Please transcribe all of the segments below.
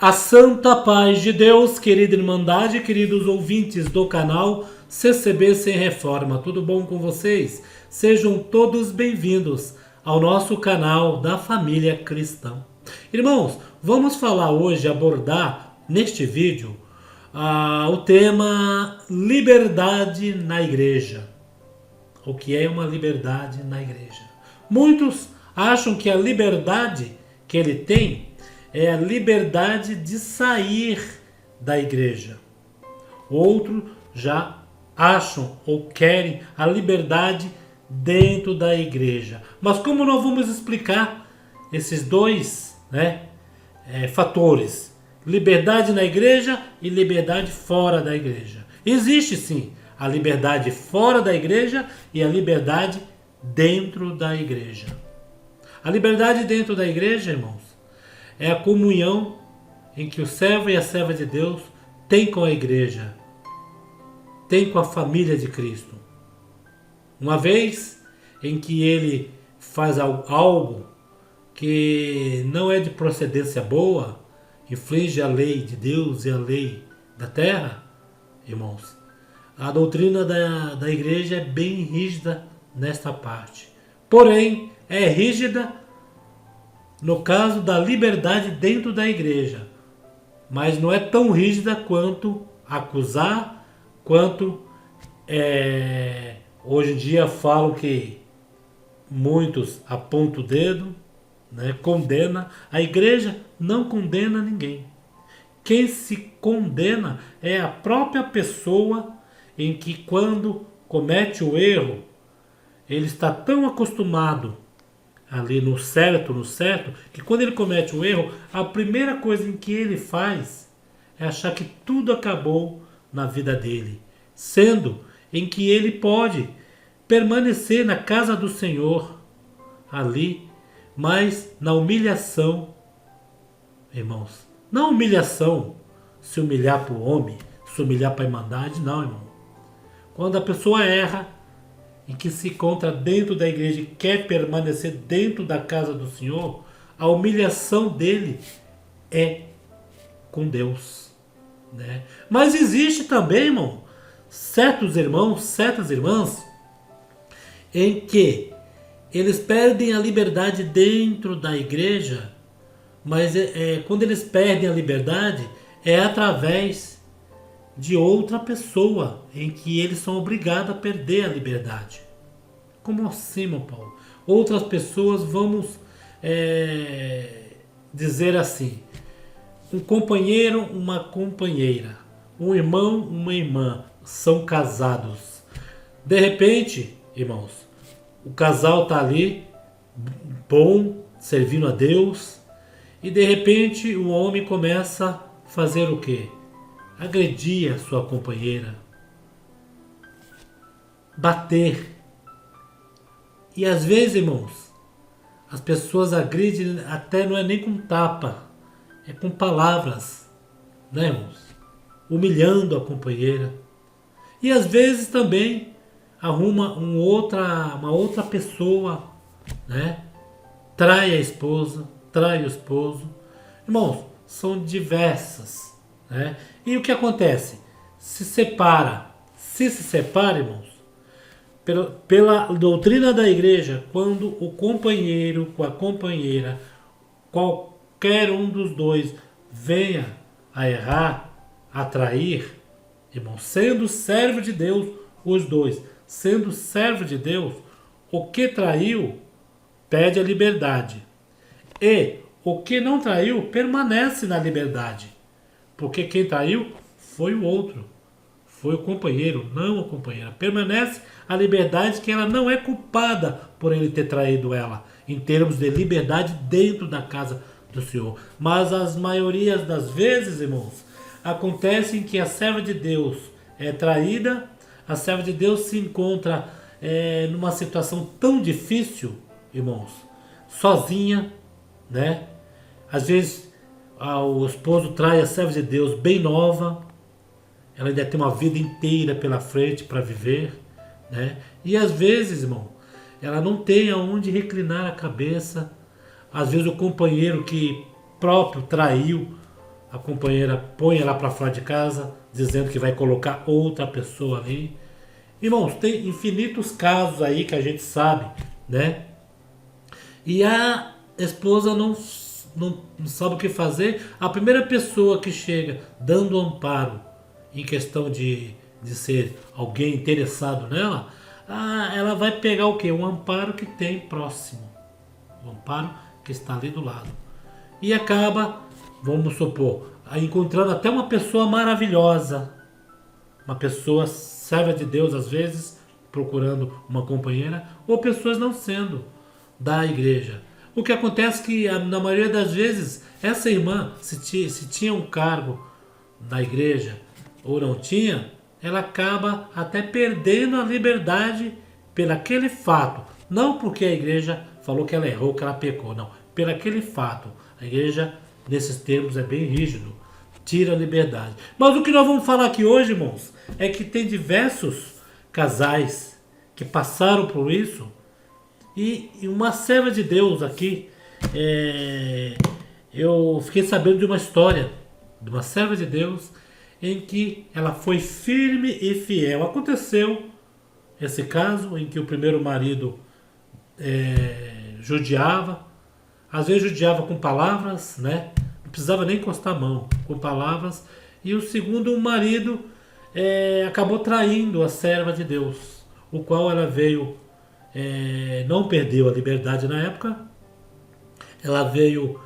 A santa paz de Deus, querida Irmandade, queridos ouvintes do canal CCB Sem Reforma, tudo bom com vocês? Sejam todos bem-vindos ao nosso canal da família cristã. Irmãos, vamos falar hoje, abordar neste vídeo o tema liberdade na igreja. O que é uma liberdade na igreja? Muitos acham que a liberdade que ele tem é a liberdade de sair da igreja. Outros já acham ou querem a liberdade dentro da igreja. Mas como nós vamos explicar esses dois fatores? Liberdade na igreja e liberdade fora da igreja. Existe sim a liberdade fora da igreja e a liberdade dentro da igreja. A liberdade dentro da igreja, irmãos, é a comunhão em que o servo e a serva de Deus têm com a igreja, têm com a família de Cristo. Uma vez em que ele faz algo que não é de procedência boa, infringe a lei de Deus e a lei da terra, irmãos, a doutrina da igreja é bem rígida nesta parte. Porém, é rígida no caso da liberdade dentro da igreja, mas não é tão rígida quanto acusar, quanto hoje em dia falam que muitos apontam o dedo, condena. A igreja não condena ninguém. Quem se condena é a própria pessoa em que, quando comete o erro, ele está tão acostumado ali no certo, que quando ele comete o erro, a primeira coisa em que ele faz é achar que tudo acabou na vida dele, sendo em que ele pode permanecer na casa do Senhor ali, mas na humilhação, irmãos, não humilhação, se humilhar para o homem, se humilhar para a irmandade, não, irmão. Quando a pessoa erra, em que se encontra dentro da igreja e quer permanecer dentro da casa do Senhor, a humilhação dele é com Deus. Mas existe também, irmão, certos irmãos, certas irmãs, em que eles perdem a liberdade dentro da igreja, mas quando eles perdem a liberdade, é através de outra pessoa em que eles são obrigados a perder a liberdade. Como assim, meu Paulo? Outras pessoas, vamos dizer assim, um companheiro, uma companheira, um irmão, uma irmã, são casados. De repente, irmãos, o casal está ali, bom, servindo a Deus, e de repente o homem começa a fazer o quê? Agredir a sua companheira, bater. E às vezes, irmãos, as pessoas agridem até não é nem com tapa, é com palavras, irmãos? Humilhando a companheira. E às vezes também arruma uma outra pessoa, trai a esposa, trai o esposo. Irmãos, são diversas. E o que acontece? Se separa, irmãos, pela doutrina da igreja, quando o companheiro com a companheira, qualquer um dos dois, venha a errar, a trair, irmãos, sendo servo de Deus, os dois, sendo servo de Deus, o que traiu, pede a liberdade. E o que não traiu, permanece na liberdade. Porque quem traiu foi o outro. Foi o companheiro, não a companheira. Permanece a liberdade, que ela não é culpada por ele ter traído ela, em termos de liberdade dentro da casa do Senhor. Mas as maiorias das vezes, irmãos, acontece que a serva de Deus é traída, a serva de Deus se encontra numa situação tão difícil, irmãos, sozinha, Às vezes o esposo trai a serva de Deus bem nova, ela ainda tem uma vida inteira pela frente para viver, E às vezes, irmão, ela não tem aonde reclinar a cabeça. Às vezes o companheiro que próprio traiu a companheira põe ela para fora de casa, dizendo que vai colocar outra pessoa ali. Irmãos, tem infinitos casos aí que a gente sabe, né? E a esposa não sabe o que fazer. A primeira pessoa que chega dando amparo em questão de ser alguém interessado nela, ela vai pegar o quê? Um amparo que tem próximo. O amparo que está ali do lado. E acaba, vamos supor, encontrando até uma pessoa maravilhosa. Uma pessoa serva de Deus, às vezes, procurando uma companheira, ou pessoas não sendo da igreja. O que acontece é que, na maioria das vezes, essa irmã, se tinha um cargo na igreja ou não tinha, ela acaba até perdendo a liberdade pelo aquele fato. Não porque a igreja falou que ela errou, que ela pecou, não. Pelo aquele fato. A igreja, nesses termos, é bem rígido. Tira a liberdade. Mas o que nós vamos falar aqui hoje, irmãos, é que tem diversos casais que passaram por isso. E uma serva de Deus aqui, eu fiquei sabendo de uma história de uma serva de Deus em que ela foi firme e fiel. Aconteceu esse caso em que o primeiro marido judiava, às vezes judiava com palavras, né? Não precisava nem encostar a mão, com palavras. E o segundo marido acabou traindo a serva de Deus, o qual ela veio, não perdeu a liberdade na época, ela veio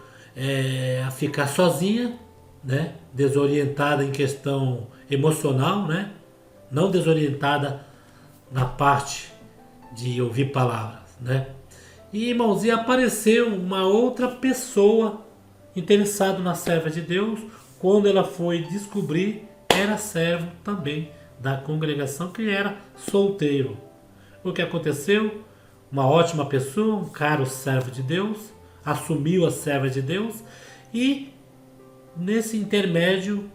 a ficar sozinha, né? Desorientada em questão emocional, né? Não desorientada na parte de ouvir palavras, né? E, irmãos, apareceu uma outra pessoa interessada na serva de Deus. Quando ela foi descobrir, era servo também da congregação, que era solteiro. O que aconteceu? Uma ótima pessoa, um caro servo de Deus, assumiu a serva de Deus e nesse intermédio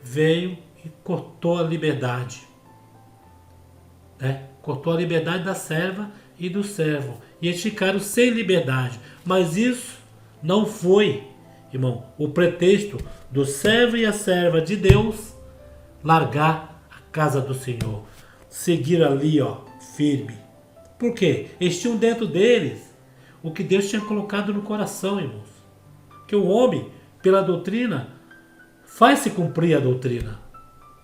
veio e cortou a liberdade, né? Cortou a liberdade da serva e do servo, e eles ficaram sem liberdade. Mas isso não foi, irmão, o pretexto do servo e a serva de Deus largar a casa do Senhor, seguir ali, firme. Por quê? Eles tinham dentro deles o que Deus tinha colocado no coração, irmãos. Que o homem, pela doutrina, faz-se cumprir a doutrina.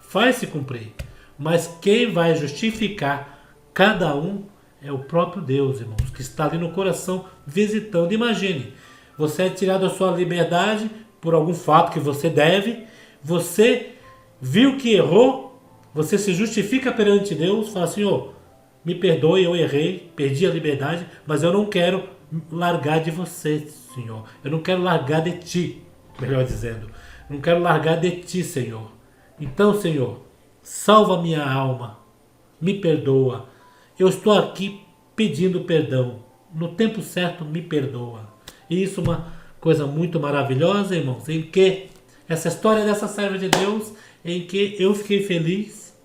Faz-se cumprir. Mas quem vai justificar cada um é o próprio Deus, irmãos, que está ali no coração visitando. Imagine, você é tirado da sua liberdade por algum fato que você deve, você viu que errou, você se justifica perante Deus, fala: Senhor, me perdoe, eu errei, perdi a liberdade, mas eu não quero largar de você, Senhor. Eu não quero largar de ti, melhor dizendo. Eu não quero largar de ti, Senhor. Então, Senhor, salva minha alma, me perdoa. Eu estou aqui pedindo perdão. No tempo certo, me perdoa. E isso é uma coisa muito maravilhosa, irmãos, em que essa história dessa serva de Deus, em que eu fiquei feliz,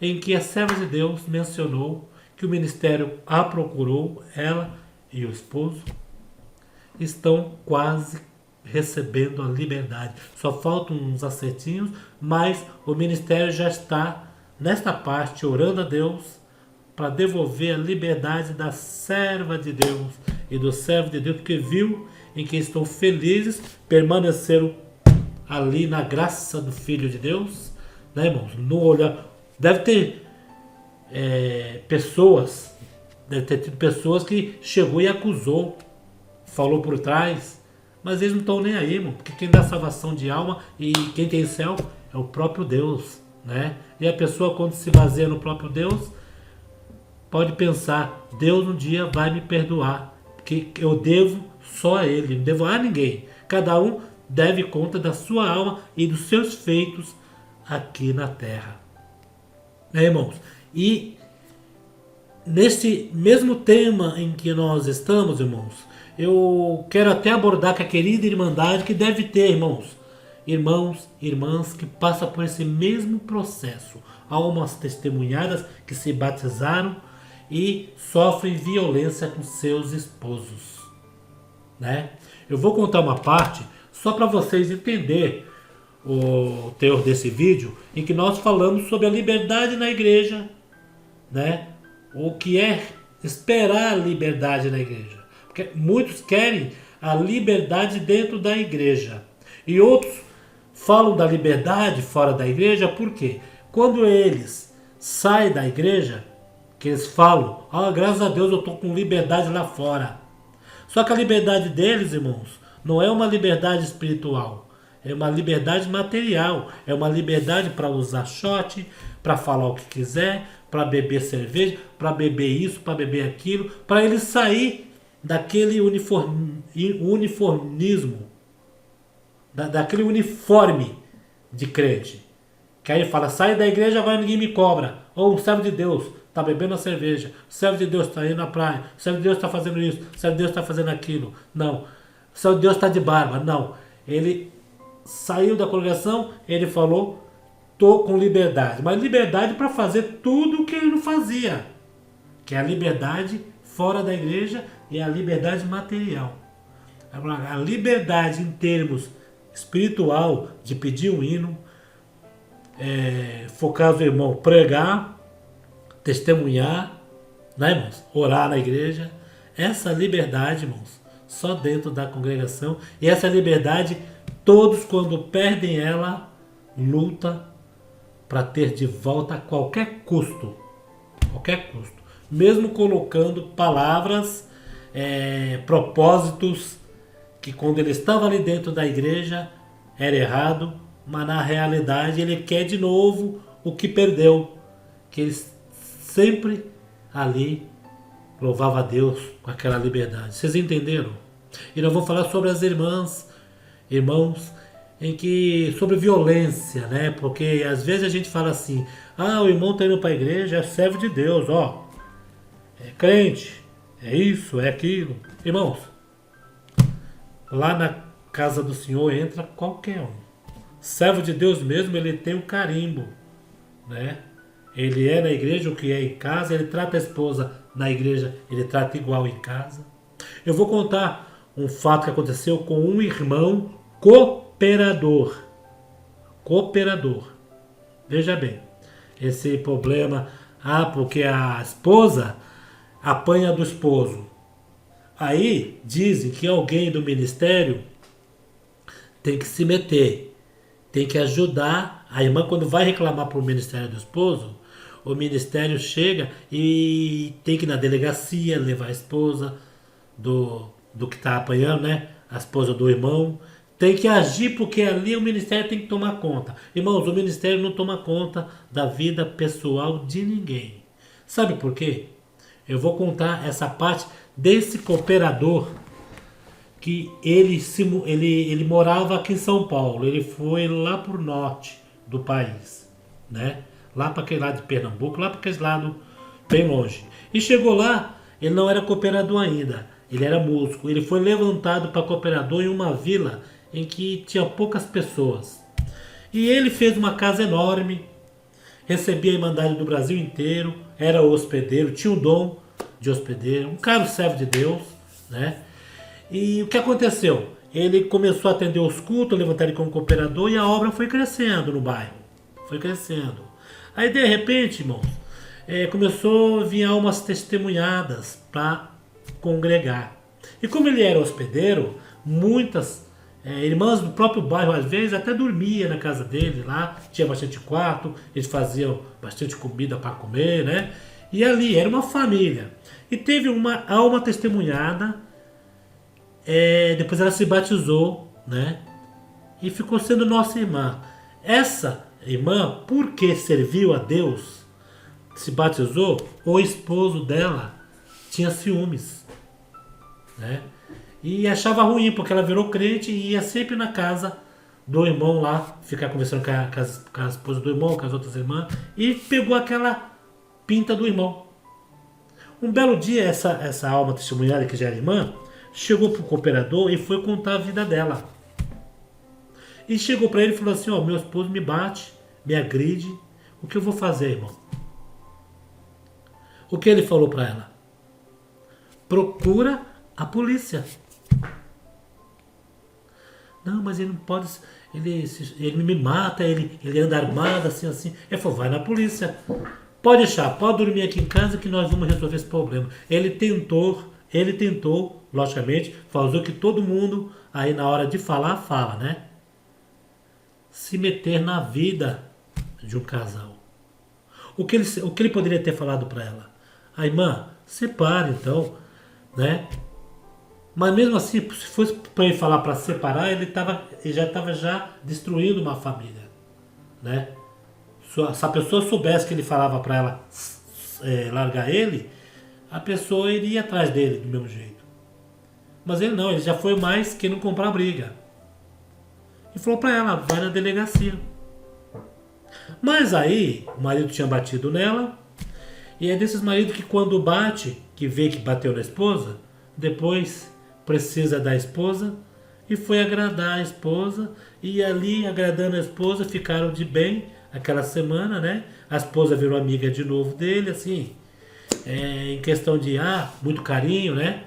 em que a serva de Deus mencionou que o ministério a procurou, ela e o esposo estão quase recebendo a liberdade. Só faltam uns acertinhos, mas o ministério já está nesta parte orando a Deus para devolver a liberdade da serva de Deus e do servo de Deus, porque viu em que estão felizes, permaneceram ali na graça do Filho de Deus, né, irmãos? No olhar, deve ter tido pessoas que chegou e acusou, falou por trás, mas eles não estão nem aí, irmão, porque quem dá salvação de alma e quem tem céu é o próprio Deus, né? E a pessoa, quando se baseia no próprio Deus, pode pensar: Deus um dia vai me perdoar, porque eu devo só a Ele, não devo a ninguém. Cada um deve conta da sua alma e dos seus feitos aqui na terra, né, irmãos? E nesse mesmo tema em que nós estamos, irmãos, eu quero até abordar com a querida irmandade que deve ter, irmãos, irmãs que passam por esse mesmo processo. Há umas testemunhadas que se batizaram e sofrem violência com seus esposos, né? Eu vou contar uma parte só para vocês entenderem o teor desse vídeo, em que nós falamos sobre a liberdade na igreja, né? O que é esperar a liberdade na igreja. Porque muitos querem a liberdade dentro da igreja. E outros falam da liberdade fora da igreja, por quê? Quando eles saem da igreja, que eles falam, graças a Deus eu estou com liberdade lá fora. Só que a liberdade deles, irmãos, não é uma liberdade espiritual. É uma liberdade material. É uma liberdade para usar shot, para falar o que quiser, para beber cerveja, para beber isso, para beber aquilo, para ele sair daquele uniformismo, daquele uniforme de crente. Que aí ele fala, sai da igreja, agora ninguém me cobra. Ou o servo de Deus está bebendo a cerveja, o servo de Deus está indo na praia, o servo de Deus está fazendo isso, o servo de Deus está fazendo aquilo. Não. O servo de Deus está de barba. Não. Ele saiu da congregação, ele falou, tô com liberdade. Mas liberdade para fazer tudo o que ele não fazia. Que é a liberdade fora da igreja e a liberdade material. A liberdade em termos espiritual de pedir um hino, focar o irmão, pregar, testemunhar, né, irmãos? Orar na igreja. Essa liberdade, irmãos, só dentro da congregação. E essa liberdade, todos quando perdem ela, luta para ter de volta a qualquer custo. Qualquer custo. Mesmo colocando palavras, propósitos, que quando ele estava ali dentro da igreja, era errado, mas na realidade ele quer de novo o que perdeu. Que ele sempre ali louvava a Deus com aquela liberdade. Vocês entenderam? E nós vamos falar sobre as irmãos, sobre violência, né? Porque às vezes a gente fala assim, o irmão está indo para a igreja, é servo de Deus, é crente, é isso, é aquilo. Irmãos, lá na casa do Senhor entra qualquer um. Servo de Deus mesmo, ele tem um carimbo, né? Ele é na igreja o que é em casa, ele trata a esposa na igreja, ele trata igual em casa. Eu vou contar um fato que aconteceu com um irmão cooperador. Veja bem, esse problema, porque a esposa apanha do esposo. Aí dizem que alguém do ministério tem que se meter, tem que ajudar. A irmã, quando vai reclamar para o ministério do esposo, o ministério chega e tem que ir na delegacia levar a esposa do que está apanhando, né? A esposa do irmão. Tem que agir porque ali o ministério tem que tomar conta. Irmãos, o ministério não toma conta da vida pessoal de ninguém. Sabe por quê? Eu vou contar essa parte desse cooperador que ele morava aqui em São Paulo. Ele foi lá para o norte do país, né? Lá para aquele lado de Pernambuco, lá para aquele lado bem longe. E chegou lá, ele não era cooperador ainda, ele era músico. Ele foi levantado para cooperador em uma vila em que tinha poucas pessoas. E ele fez uma casa enorme, recebia a irmandade do Brasil inteiro, era hospedeiro, tinha o dom de hospedeiro, um caro servo de Deus, né? E o que aconteceu? Ele começou a atender os cultos, levantar ele como cooperador, e a obra foi crescendo no bairro. Foi crescendo. Aí de repente, irmãos, começou a vir almas testemunhadas para congregar. E como ele era hospedeiro, muitas irmãs do próprio bairro, às vezes, até dormia na casa dele lá, tinha bastante quarto, eles faziam bastante comida para comer, né? E ali era uma família. E teve uma alma testemunhada, depois ela se batizou, né? E ficou sendo nossa irmã. Essa irmã, porque serviu a Deus, se batizou, o esposo dela tinha ciúmes, né? E achava ruim, porque ela virou crente e ia sempre na casa do irmão lá, ficar conversando com a esposa do irmão, com as outras irmãs, e pegou aquela pinta do irmão. Um belo dia, essa alma testemunhada, que já era irmã, chegou pro cooperador e foi contar a vida dela. E chegou para ele e falou assim, meu esposo me bate, me agride, o que eu vou fazer, irmão? O que ele falou para ela? Procura a polícia. Não, mas ele não pode, ele me mata, ele anda armado, assim, assim. Ele falou, vai na polícia. Pode deixar, pode dormir aqui em casa que nós vamos resolver esse problema. Ele tentou, logicamente, fazer o que todo mundo aí na hora de falar, fala, né? Se meter na vida de um casal. O que ele poderia ter falado para ela? A irmã, separe então, né? Mas mesmo assim, se fosse para ele falar para separar, ele já estava destruindo uma família, né? Se a pessoa soubesse que ele falava para ela largar ele, a pessoa iria atrás dele do mesmo jeito. Mas ele não, ele já foi mais que não comprar briga. E falou para ela, vai na delegacia. Mas aí, o marido tinha batido nela, e é desses maridos que quando bate, que vê que bateu na esposa, depois precisa da esposa, e foi agradar a esposa, e ali, agradando a esposa, ficaram de bem aquela semana, né? A esposa virou amiga de novo dele, assim, em questão de, muito carinho, né?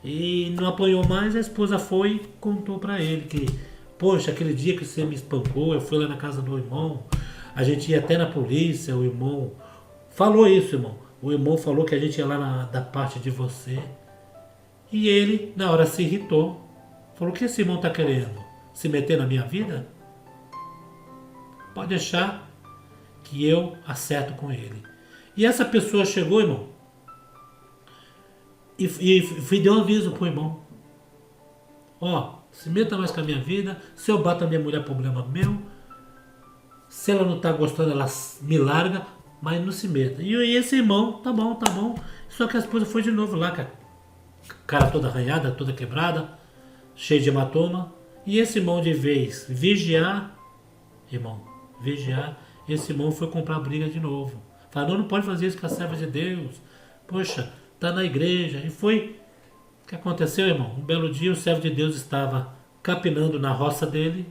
E não apanhou mais, a esposa foi e contou pra ele que, poxa, aquele dia que você me espancou, eu fui lá na casa do irmão, a gente ia até na polícia, o irmão falou isso, irmão. O irmão falou que a gente ia lá da parte de você. E ele, na hora, se irritou. Falou, o que esse irmão está querendo? Se meter na minha vida? Pode deixar que eu acerto com ele. E essa pessoa chegou, irmão, e deu um aviso pro irmão. Se meta mais com a minha vida. Se eu bato a minha mulher, problema meu. Se ela não está gostando, ela me larga, mas não se meta. E esse irmão, tá bom. Só que a esposa foi de novo lá, com a cara toda arranhada, toda quebrada, cheia de hematoma. E esse irmão, de vez vigiar, esse irmão foi comprar briga de novo. Falou, não pode fazer isso com a serva de Deus. Poxa, tá na igreja. E foi. O que aconteceu, irmão? Um belo dia o servo de Deus estava capinando na roça dele.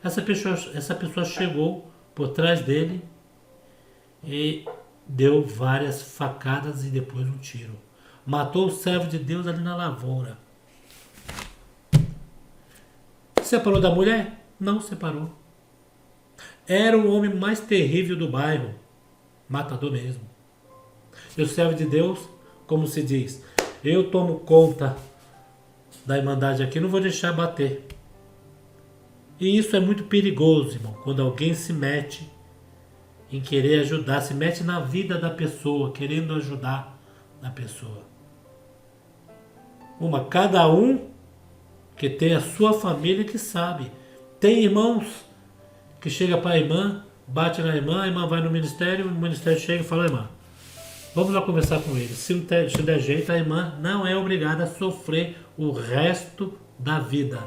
Essa pessoa chegou por trás dele e deu várias facadas e depois um tiro. Matou o servo de Deus ali na lavoura. Separou da mulher? Não separou. Era o homem mais terrível do bairro. Matador mesmo. E o servo de Deus, como se diz, eu tomo conta da irmandade aqui, não vou deixar bater. E isso é muito perigoso, irmão, quando alguém se mete em querer ajudar, se mete na vida da pessoa, querendo ajudar a pessoa. Cada um que tem a sua família que sabe. Tem irmãos que chega para a irmã, bate na irmã, a irmã vai no ministério, o ministério chega e fala, irmã, vamos lá conversar com ele. Se der jeito, a irmã não é obrigada a sofrer o resto da vida.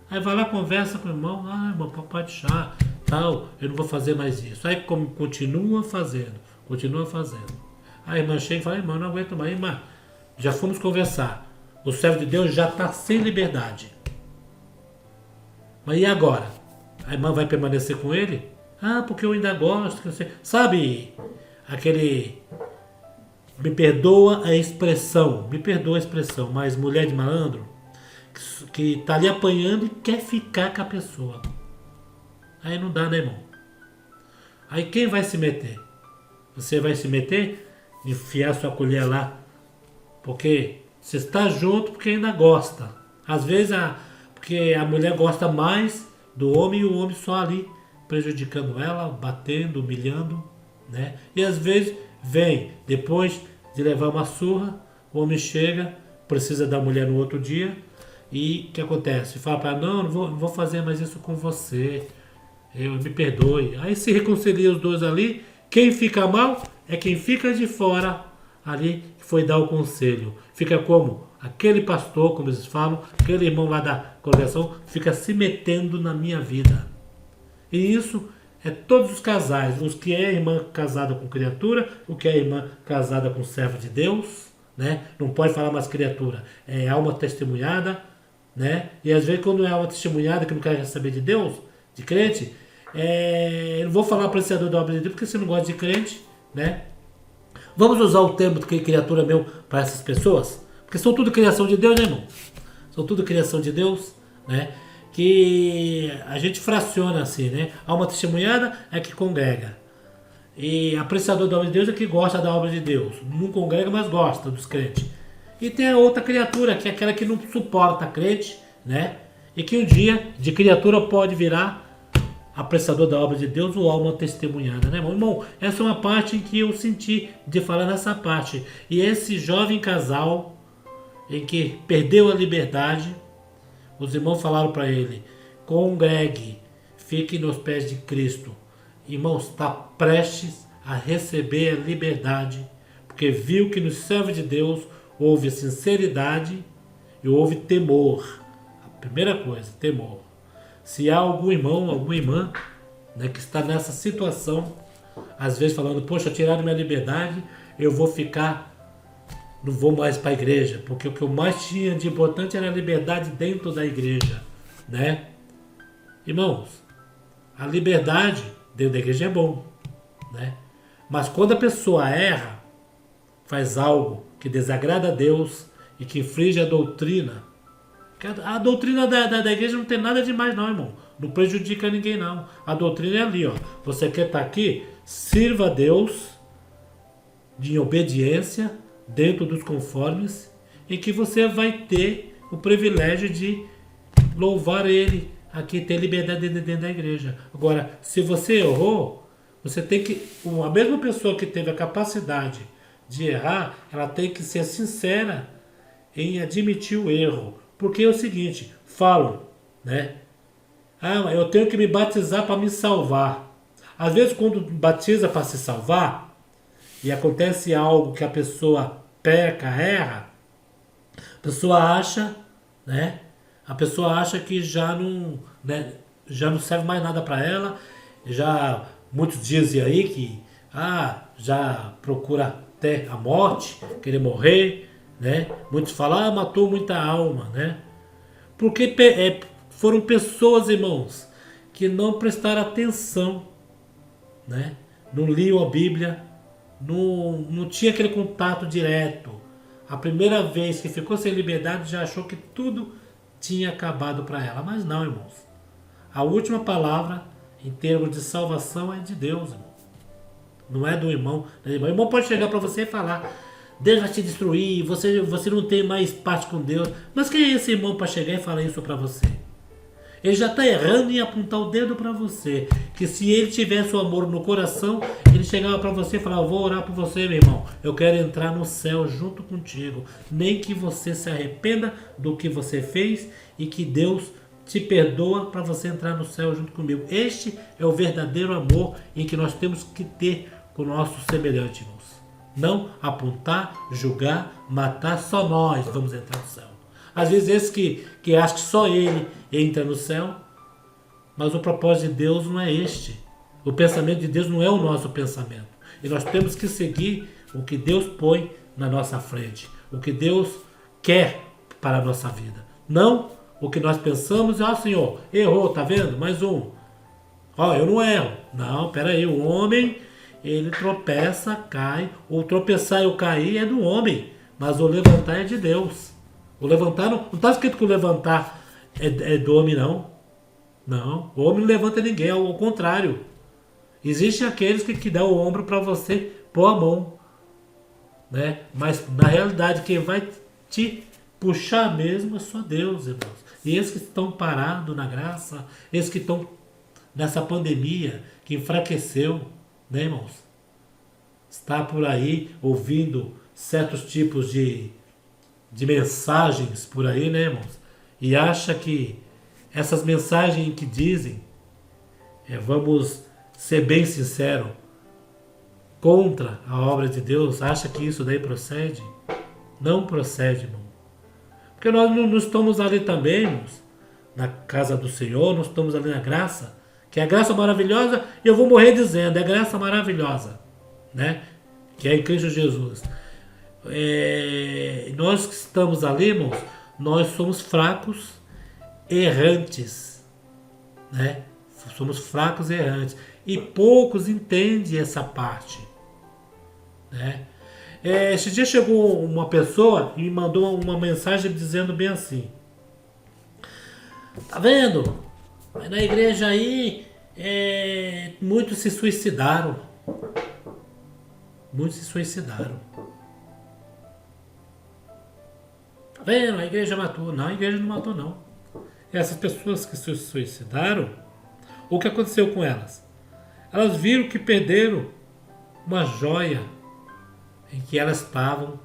Aí vai lá, conversa com o irmão, irmão, pode deixar, tal, eu não vou fazer mais isso. Aí continua fazendo. Aí a irmã chega e fala, irmão, não aguento mais, irmã, já fomos conversar. O servo de Deus já está sem liberdade. Mas e agora? A irmã vai permanecer com ele? Porque eu ainda gosto. Sabe, aquele... Me perdoa a expressão, mas mulher de malandro, que está ali apanhando e quer ficar com a pessoa. Aí não dá, né, irmão? Aí quem vai se meter? Você vai se meter? Enfiar sua colher lá? Porque você está junto porque ainda gosta. Às vezes porque a mulher gosta mais do homem e o homem só ali prejudicando ela, batendo, humilhando, né? E às vezes vem, depois de levar uma surra, o homem chega, precisa da mulher no outro dia, e o que acontece? Fala para ela, não vou fazer mais isso com você, me perdoe. Aí se reconcilia os dois ali, quem fica mal é quem fica de fora ali, que foi dar o conselho. Fica como? Aquele pastor, como eles falam, aquele irmão lá da congregação, fica se metendo na minha vida. E isso é todos os casais, os que é irmã casada com criatura, o que é irmã casada com servo de Deus, né? Não pode falar mais criatura, é alma testemunhada, né? E às vezes quando é alma testemunhada que não quer saber de Deus, de crente, eu não vou falar apreciador da obra de Deus porque você não gosta de crente, né? Vamos usar o termo de criatura meu para essas pessoas? Porque são tudo criação de Deus, né, irmão? São tudo criação de Deus, né? que a gente fraciona assim, né? Alma testemunhada é que congrega. E apreciador da obra de Deus é que gosta da obra de Deus. Não congrega, mas gosta dos crentes. E tem a outra criatura, que é aquela que não suporta crente, né? E que um dia, de criatura, pode virar apreciador da obra de Deus ou alma testemunhada, né, irmão? Irmão, essa é uma parte em que eu senti de falar nessa parte. E esse jovem casal, em que perdeu a liberdade, os irmãos falaram para ele: congregue, fique nos pés de Cristo. Irmãos, está prestes a receber a liberdade, porque viu que nos servos de Deus houve sinceridade e houve temor. A primeira coisa, temor. Se há algum irmão, alguma irmã, né, que está nessa situação, às vezes falando: poxa, tiraram minha liberdade, eu vou ficar, não vou mais para a igreja, porque o que eu mais tinha de importante era a liberdade dentro da igreja, né? Irmãos, a liberdade dentro da igreja é bom, né? Mas quando a pessoa erra, faz algo que desagrada a Deus e que infringe a doutrina, a doutrina da igreja não tem nada de mais não, irmão. Não prejudica ninguém não. A doutrina é ali, ó. Você quer estar aqui? Sirva a Deus de obediência dentro dos conformes, em que você vai ter o privilégio de louvar Ele, aqui ter liberdade dentro da igreja. Agora, se você errou, você tem que... A mesma pessoa que teve a capacidade de errar, ela tem que ser sincera em admitir o erro. Porque é o seguinte, falam, né? Ah, eu tenho que me batizar para me salvar. Às vezes, quando batiza para se salvar, e acontece algo que a pessoa peca, erra, a pessoa acha, né? A pessoa acha que já não, né, já não serve mais nada para ela. Já muitos dizem aí que já procura até a morte, querer morrer, né? Muitos falam: matou muita alma, né? Porque foram pessoas, irmãos, que não prestaram atenção, né? Não liam a Bíblia, não tinha aquele contato direto. A primeira vez que ficou sem liberdade, já achou que tudo tinha acabado para ela. Mas não, irmãos. A última palavra em termos de salvação é de Deus, irmão. Não é do irmão. O irmão pode chegar para você e falar: Deus vai te destruir, você não tem mais parte com Deus. Mas quem é esse irmão para chegar e falar isso para você? Ele já está errando em apontar o dedo para você. Que se ele tivesse o amor no coração, ele chegava para você e falava: vou orar por você, meu irmão. Eu quero entrar no céu junto contigo. Nem que você se arrependa do que você fez e que Deus te perdoa para você entrar no céu junto comigo. Este é o verdadeiro amor em que nós temos que ter com o nosso semelhante, irmãos. Não apontar, julgar, matar, só nós vamos entrar no céu. Às vezes esse que acha que só ele entra no céu, mas o propósito de Deus não é este. O pensamento de Deus não é o nosso pensamento. E nós temos que seguir o que Deus põe na nossa frente, o que Deus quer para a nossa vida. Não o que nós pensamos: Senhor, errou, tá vendo? Mais um. Eu não erro. Não, peraí, o homem, ele tropeça, cai. O tropeçar e o cair é do homem, mas o levantar é de Deus. O levantar, não está escrito que o levantar é do homem, não. Não, o homem não levanta ninguém, ao contrário. Existem aqueles que dão o ombro para você pôr a mão, né? Mas na realidade quem vai te puxar mesmo é só Deus, irmãos. E esses que estão parados na graça, esses que estão nessa pandemia que enfraqueceu, né, irmãos? Está por aí ouvindo certos tipos de mensagens por aí, né, irmãos? E acha que essas mensagens que dizem, vamos ser bem sinceros, contra a obra de Deus, acha que isso daí procede? Não procede, irmão. Porque nós não estamos ali também, irmãos, na casa do Senhor, nós estamos ali na graça, que é a graça maravilhosa, e eu vou morrer dizendo, é a graça maravilhosa, né? Que é em Cristo Jesus. Nós que estamos ali, irmãos, nós somos fracos, errantes, né? Somos fracos e errantes. E poucos entendem essa parte, né? Esse dia chegou uma pessoa e me mandou uma mensagem dizendo bem assim: Tá vendo? Mas na igreja aí, muitos se suicidaram. Muitos se suicidaram. Tá vendo? A igreja matou. Não, a igreja não matou, não. Essas pessoas que se suicidaram, o que aconteceu com elas? Elas viram que perderam uma joia em que elas estavam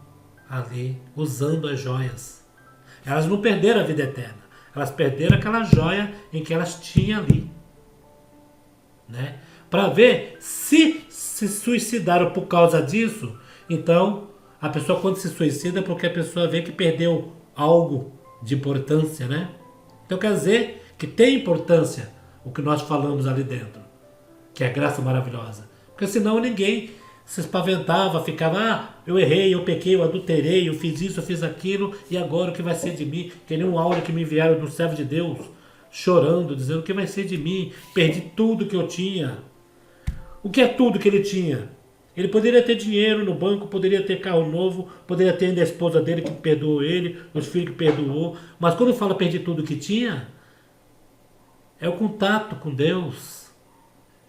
ali usando as joias. Elas não perderam a vida eterna. Elas perderam aquela joia em que elas tinham ali. Né? Para ver se suicidaram por causa disso. Então, a pessoa quando se suicida é porque a pessoa vê que perdeu algo de importância, né? Então quer dizer que tem importância o que nós falamos ali dentro, que é a graça maravilhosa. Porque senão ninguém se espaventava, ficava, eu errei, eu pequei, eu adulterei, eu fiz isso, eu fiz aquilo, e agora o que vai ser de mim? Que nem um áudio que me enviaram do servo de Deus, chorando, dizendo o que vai ser de mim, perdi tudo que eu tinha. O que é tudo que ele tinha? Ele poderia ter dinheiro no banco, poderia ter carro novo, poderia ter ainda a esposa dele que perdoou ele, os filhos que perdoou, mas quando fala perdi tudo que tinha, é o contato com Deus,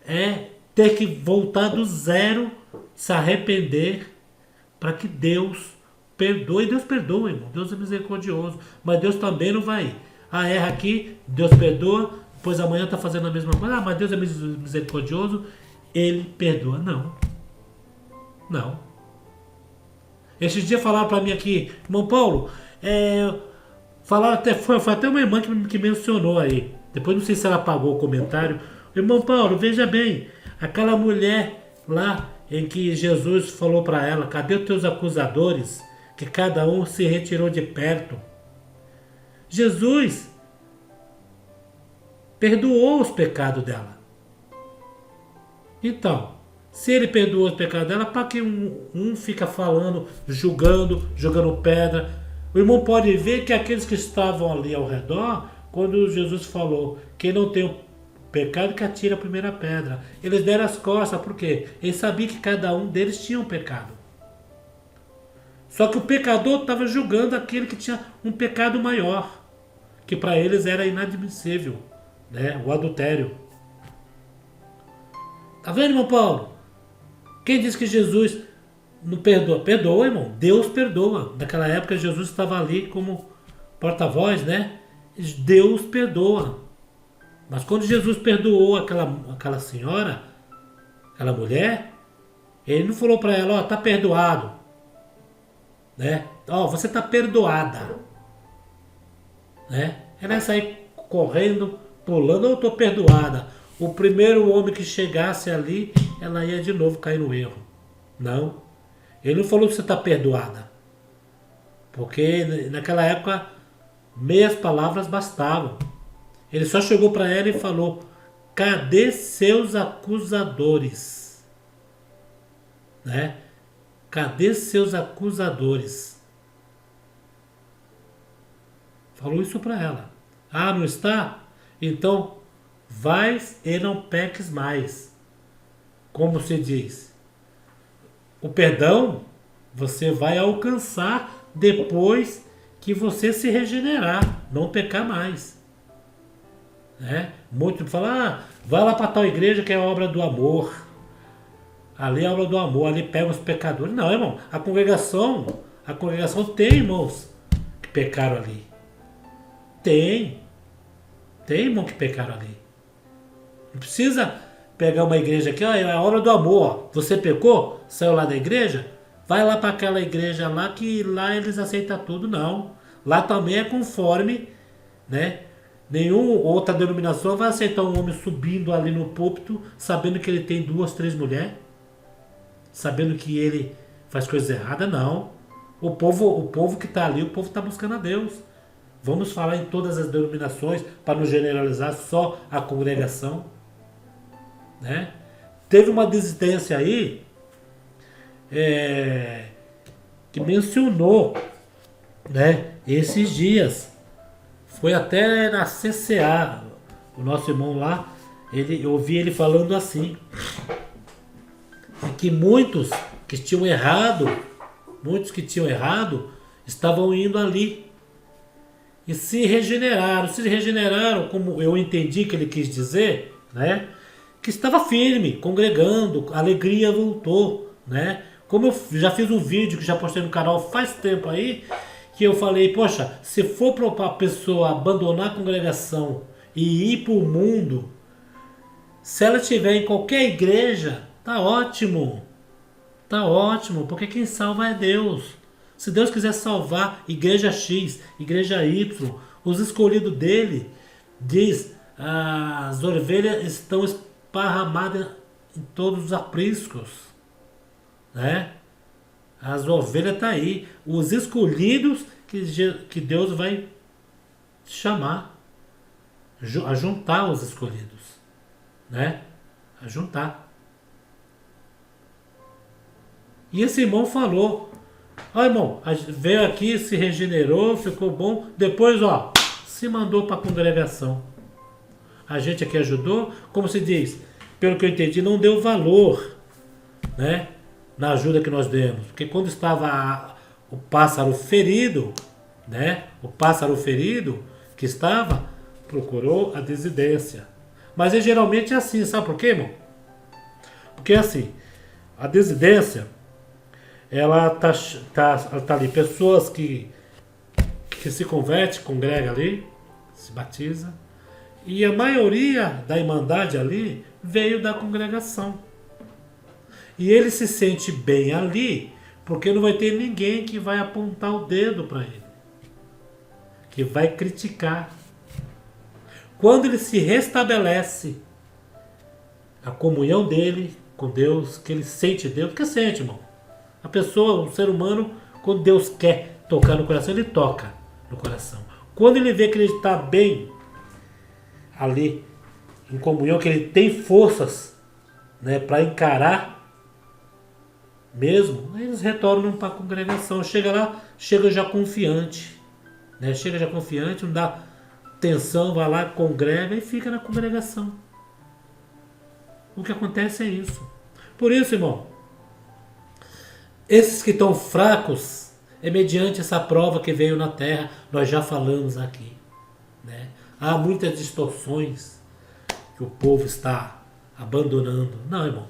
é ter que voltar do zero, se arrepender, para que Deus perdoe. Deus perdoa, irmão. Deus é misericordioso. Mas Deus também não vai. Erra aqui, Deus perdoa, depois amanhã está fazendo a mesma coisa. Mas Deus é misericordioso, Ele perdoa. Não. Não. Esses dias falaram para mim aqui, irmão Paulo, falaram até, foi até uma irmã que mencionou aí. Depois não sei se ela apagou o comentário. Irmão Paulo, veja bem, aquela mulher lá em que Jesus falou para ela, cadê os teus acusadores? Que cada um se retirou de perto. Jesus perdoou os pecados dela. Então, se ele perdoou os pecados dela, para que um fica falando, julgando, jogando pedra? O irmão pode ver que aqueles que estavam ali ao redor, quando Jesus falou, quem não tem o pecado que atira a primeira pedra, eles deram as costas, por quê? Eles sabiam que cada um deles tinha um pecado. Só que o pecador estava julgando aquele que tinha um pecado maior, que para eles era inadmissível, né? O adultério. Tá vendo, irmão Paulo? Quem diz que Jesus não perdoa? Perdoa, irmão. Deus perdoa. Naquela época Jesus estava ali como porta-voz, né? Deus perdoa. Mas quando Jesus perdoou aquela senhora, aquela mulher, ele não falou para ela, tá perdoado. Né? Você tá perdoada. Né? Ela ia sair correndo, pulando, eu tô perdoada. O primeiro homem que chegasse ali, ela ia de novo cair no erro. Não. Ele não falou que você está perdoada. Porque naquela época, meias palavras bastavam. Ele só chegou para ela e falou, cadê seus acusadores? Né? Cadê seus acusadores? Falou isso para ela. Não está? Então, vai e não peques mais. Como se diz? O perdão você vai alcançar depois que você se regenerar, não pecar mais. Né? Muitos falam, vai lá para tal igreja que é a obra do amor. Ali é a obra do amor, ali pega os pecadores. Não, irmão, a congregação tem irmãos que pecaram ali. Tem irmão que pecaram ali. Não precisa pegar uma igreja aqui, é a obra do amor. Você pecou? Saiu lá da igreja? Vai lá para aquela igreja lá que lá eles aceitam tudo. Não. Lá também é conforme, né? Nenhuma outra denominação vai aceitar um homem subindo ali no púlpito, sabendo que ele tem 2, 3 mulheres, sabendo que ele faz coisa errada. Não. O povo que está ali, o povo está buscando a Deus. Vamos falar em todas as denominações para não generalizar só a congregação. Né? Teve uma desistência aí que mencionou, né, esses dias. Foi até na CCA, o nosso irmão lá, eu ouvi ele falando assim, que muitos que tinham errado estavam indo ali. e se regeneraram. Se regeneraram, como eu entendi que ele quis dizer, né? Que estava firme, congregando, a alegria voltou, né? Como eu já fiz um vídeo que já postei no canal faz tempo aí, que eu falei, poxa, se for para a pessoa abandonar a congregação e ir para o mundo, se ela estiver em qualquer igreja, tá ótimo. Tá ótimo, porque quem salva é Deus. Se Deus quiser salvar igreja X, igreja Y, os escolhidos dele, diz, as ovelhas estão esparramadas em todos os apriscos, né? As ovelhas estão aí, os escolhidos que Deus vai chamar, a juntar os escolhidos, né? A juntar. E esse irmão falou, ó irmão, veio aqui, se regenerou, ficou bom, depois ó, se mandou para a congregação. A gente aqui ajudou, como se diz, pelo que eu entendi, não deu valor, né, na ajuda que nós demos. Porque quando estava o pássaro ferido, né, o pássaro ferido que estava, procurou a desidência. Mas geralmente é assim, sabe por quê, irmão? Porque assim, a desidência, ela tá ali, pessoas que se converte, congrega ali, se batiza, e a maioria da irmandade ali veio da congregação. E ele se sente bem ali, porque não vai ter ninguém que vai apontar o dedo para ele, que vai criticar. Quando ele se restabelece a comunhão dele com Deus, que ele sente Deus, porque sente, irmão. A pessoa, o ser humano, quando Deus quer tocar no coração, ele toca no coração. Quando ele vê que ele está bem ali, em comunhão, que ele tem forças, né, para encarar mesmo, eles retornam para a congregação. Chega lá, chega já confiante, né? Chega já confiante, não dá tensão, vai lá, congrega e fica na congregação. O que acontece é isso. Por isso, irmão, esses que estão fracos é mediante essa prova que veio na terra, nós já falamos aqui, né? Há muitas distorções que o povo está abandonando. Não, irmão.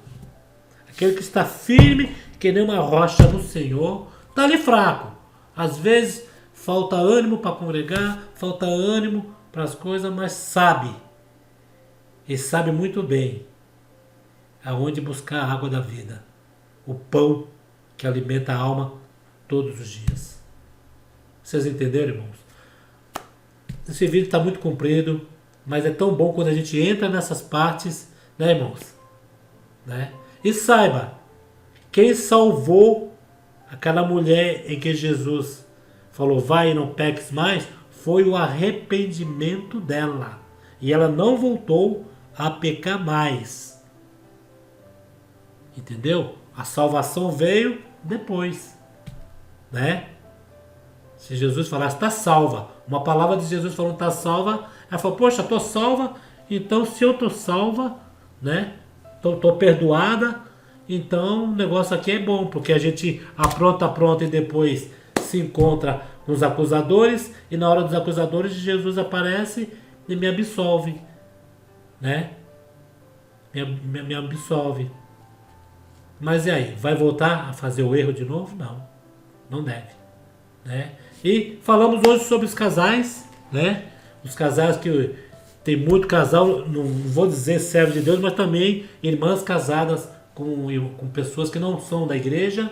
Aquele que está firme, que nem uma rocha no Senhor, está ali fraco. Às vezes falta ânimo para congregar, falta ânimo para as coisas, mas sabe. E sabe muito bem aonde buscar a água da vida. O pão que alimenta a alma todos os dias. Vocês entenderam, irmãos? Esse vídeo está muito comprido, mas é tão bom quando a gente entra nessas partes, né, irmãos? Né? E saiba, quem salvou aquela mulher em que Jesus falou, vai e não peques mais, foi o arrependimento dela. E ela não voltou a pecar mais. Entendeu? A salvação veio depois, né? Se Jesus falasse, está salva, uma palavra de Jesus falando, está salva, ela falou, poxa, estou salva, então se eu estou salva, né? Estou perdoada, então o negócio aqui é bom, porque a gente apronta e depois se encontra com os acusadores, e na hora dos acusadores Jesus aparece e me absolve, né? Me absolve. Mas e aí? Vai voltar a fazer o erro de novo? Não. Não deve. Né? E falamos hoje sobre os casais, né? Os casais que tem muito casal, não vou dizer servo de Deus, mas também irmãs casadas com pessoas que não são da igreja,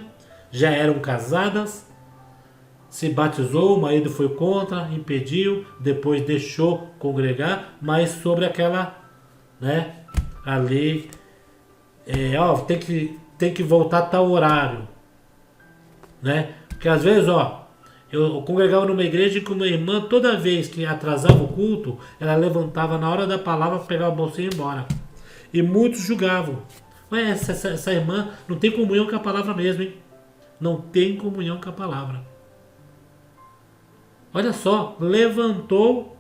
já eram casadas, se batizou, o marido foi contra, impediu, depois deixou congregar, mas sobre aquela, né? Ali, tem que voltar a tal horário, né? Porque às vezes, eu congregava numa igreja que uma irmã, toda vez que atrasava o culto, ela levantava na hora da palavra, pegava a bolsa e ia embora. E muitos julgavam. Mas essa irmã não tem comunhão com a palavra mesmo, hein? Não tem comunhão com a palavra. Olha só, levantou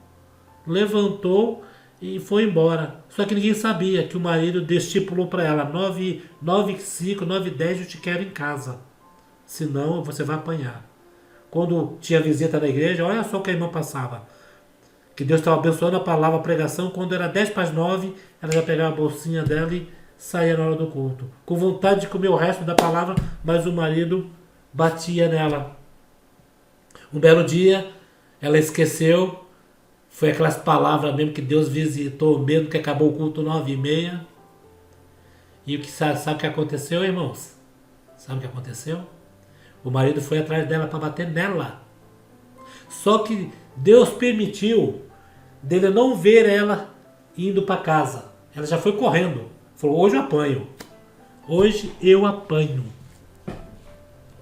e foi embora. Só que ninguém sabia que o marido estipulou para ela 9h05, 9h10 eu te quero em casa. Senão você vai apanhar. Quando tinha visita na igreja, olha só o que a irmã passava. que Deus estava abençoando a palavra, a pregação. Quando era 10 para as 9, ela já pegava a bolsinha dela e saía na hora do culto. Com vontade de comer o resto da palavra, mas o marido batia nela. Um belo dia, ela esqueceu. Foi aquelas palavras mesmo que Deus visitou, mesmo que acabou o culto 9h30. E o que sabe o que aconteceu, irmãos? Sabe o que aconteceu? O marido foi atrás dela para bater nela. Só que Deus permitiu dele não ver ela indo para casa. Ela já foi correndo. Falou, hoje eu apanho. Hoje eu apanho.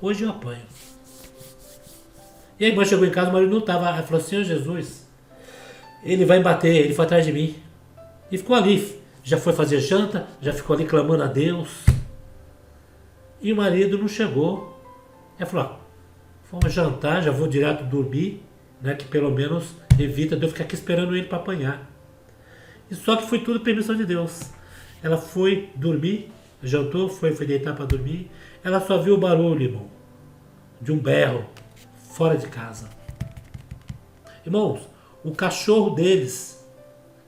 Hoje eu apanho. E a irmã chegou em casa, o marido não estava. Ela falou, Senhor Jesus, ele vai me bater, ele foi atrás de mim. E ficou ali. Já foi fazer janta, já ficou ali clamando a Deus. E o marido não chegou. Ela falou, vamos jantar, já vou direto dormir, né, que pelo menos evita de eu ficar aqui esperando ele para apanhar. E só que foi tudo permissão de Deus. Ela foi dormir, jantou, foi deitar para dormir. Ela só viu o barulho, irmão, de um berro fora de casa. Irmãos, o cachorro deles,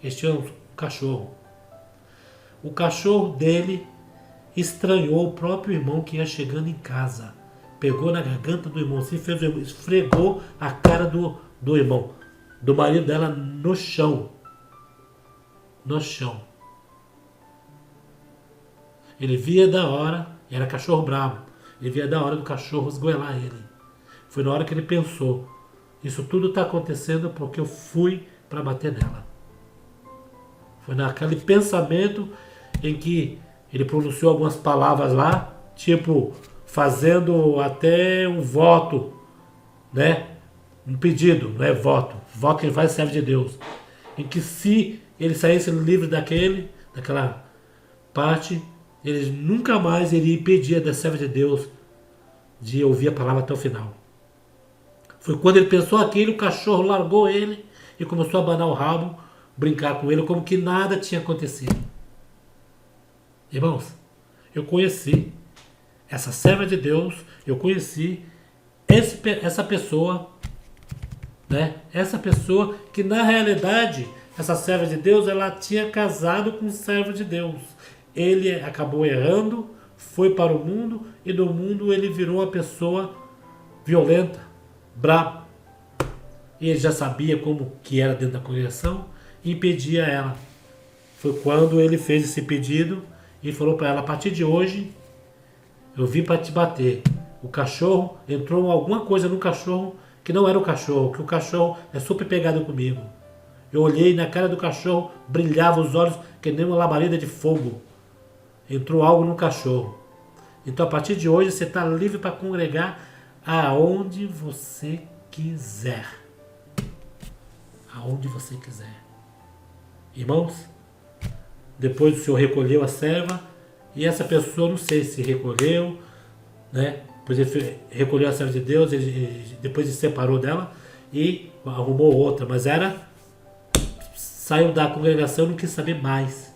eles tinham um cachorro. O cachorro dele estranhou o próprio irmão que ia chegando em casa. Pegou na garganta do irmão, assim, esfregou a cara do irmão, do marido dela no chão. No chão. Ele via da hora, era cachorro bravo, ele via da hora do cachorro esgoelar ele. Foi na hora que ele pensou, isso tudo está acontecendo porque eu fui para bater nela. Foi naquele pensamento em que ele pronunciou algumas palavras lá, tipo, fazendo até um voto, né? Um pedido, não é voto. Voto que ele faz serve de Deus. Em que se ele saísse livre daquela parte, ele nunca mais iria impedir da serva de Deus de ouvir a palavra até o final. Foi quando ele pensou aquilo, o cachorro largou ele e começou a abanar o rabo, brincar com ele como que nada tinha acontecido. Irmãos, eu conheci essa serva de Deus, eu conheci essa pessoa, né? Essa pessoa que na realidade, essa serva de Deus, ela tinha casado com um servo de Deus. Ele acabou errando, foi para o mundo e do mundo ele virou uma pessoa violenta, brava. E ele já sabia como que era dentro da congregação e impedia ela. Foi quando ele fez esse pedido e falou para ela, a partir de hoje eu vim para te bater. O cachorro, entrou alguma coisa no cachorro que não era o cachorro, que o cachorro é super pegado comigo. Eu olhei na cara do cachorro, brilhava os olhos que nem uma labareda de fogo. Entrou algo no cachorro. Então a partir de hoje você está livre para congregar aonde você quiser. Aonde você quiser. Irmãos, depois o Senhor recolheu a serva e essa pessoa, não sei se recolheu, né? Depois ele recolheu a serva de Deus, depois ele separou dela e arrumou outra, mas saiu da congregação e não quis saber mais,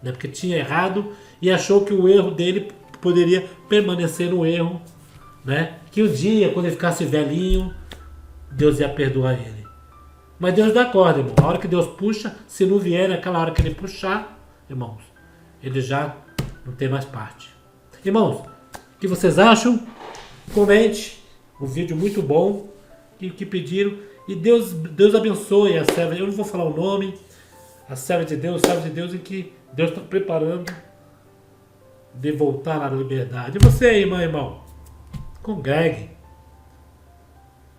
né? Porque tinha errado e achou que o erro dele poderia permanecer no erro, né? Que um dia, quando ele ficasse velhinho, Deus ia perdoar ele. Mas Deus dá corda, irmão. A hora que Deus puxa, se não vier naquela hora que ele puxar, irmãos, ele já não tem mais parte. Irmãos, o que vocês acham? Comente. Um vídeo muito bom. E que pediram. E Deus abençoe a serva. Eu não vou falar o nome. A serva de Deus em que Deus está preparando de voltar à liberdade. E você, irmão? Congregue.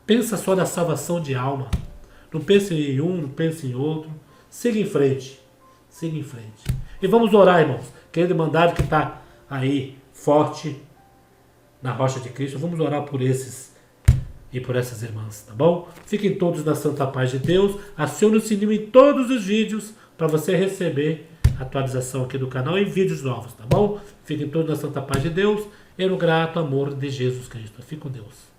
Pensa só na salvação de alma. Não pense em um, não pense em outro. Siga em frente. Siga em frente. E vamos orar, irmãos. Querido irmandade que está aí forte na rocha de Cristo. Vamos orar por esses e por essas irmãs, tá bom? Fiquem todos na santa paz de Deus. Acione o sininho em todos os vídeos para você receber atualização aqui do canal e vídeos novos, tá bom? Fiquem todos na santa paz de Deus e no grato amor de Jesus Cristo. Fique com Deus.